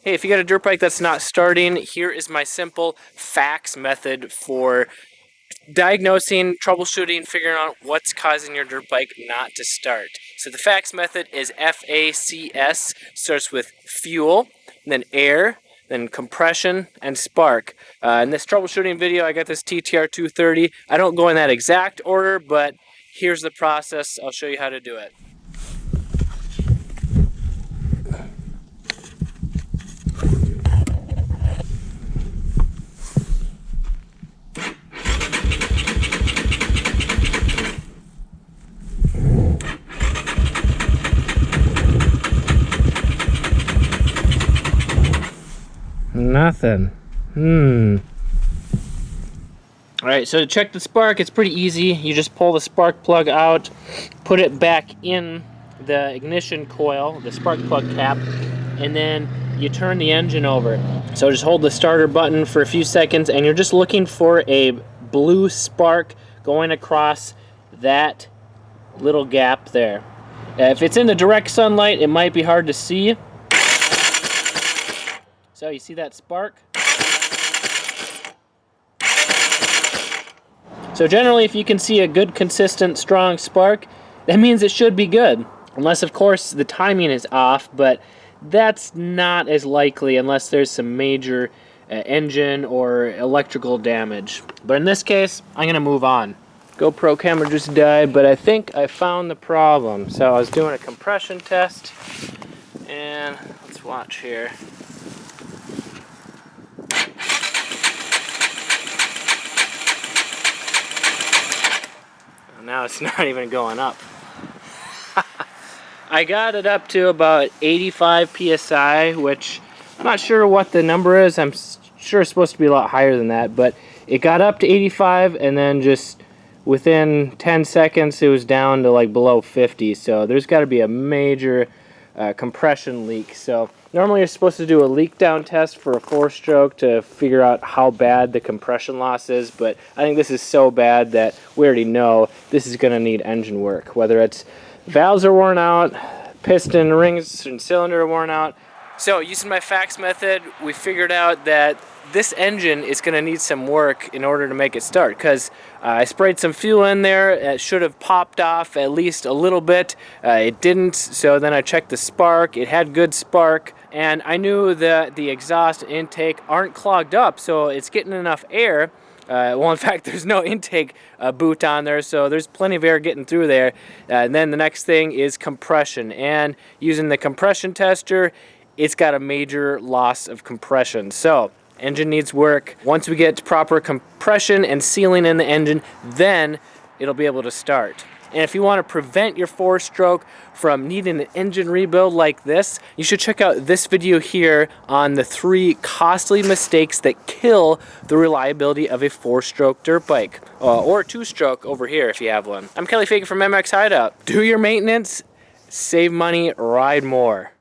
Hey, if you got a dirt bike that's not starting, here is my simple facts method for diagnosing, troubleshooting, figuring out what's causing your dirt bike not to start. So the facts method is FACS, starts with fuel, then air, then compression, and spark. In this troubleshooting video, I got this TTR 230. I don't go in that exact order, but here's the process. I'll show you how to do it. Nothing. Alright, so to check the spark, it's pretty easy. You just pull the spark plug out, put it back in the ignition coil, the spark plug cap, and then you turn the engine over. So just hold the starter button for a few seconds, and you're just looking for a blue spark going across that little gap there. If it's in the direct sunlight, it might be hard to see. So you see that spark? So generally, if you can see a good, consistent, strong spark, that means it should be good. Unless, of course, the timing is off, but that's not as likely unless there's some major engine or electrical damage. But in this case, I'm gonna move on. GoPro camera just died, but I think I found the problem. So I was doing a compression test, and let's watch here. Now it's not even going up. I got it up to about 85 psi, which I'm not sure what the number is. I'm sure it's supposed to be a lot higher than that, but it got up to 85, and then just within 10 seconds it was down to like below 50. So there's got to be a major compression leak. So normally you're supposed to do a leak down test for a 4-stroke to figure out how bad the compression loss is, but I think this is so bad that we already know this is going to need engine work. Whether it's valves are worn out, piston rings and cylinder are worn out. So using my facts method, we figured out that this engine is going to need some work in order to make it start, because I sprayed some fuel in there. It should have popped off at least a little bit. It didn't, so then I checked the spark. It had good spark, and I knew that the exhaust and intake aren't clogged up, so it's getting enough air. Well, in fact, there's no intake boot on there, so there's plenty of air getting through there. And then the next thing is compression, and using the compression tester, it's got a major loss of compression. So engine needs work. Once we get proper compression and sealing in the engine, then it'll be able to start. And if you want to prevent your 4-stroke from needing an engine rebuild like this, you should check out this video here on the 3 costly mistakes that kill the reliability of a 4-stroke dirt bike. Or a 2-stroke over here if you have one. I'm Kelly Fagan from MXHideout. Do your maintenance, save money, ride more.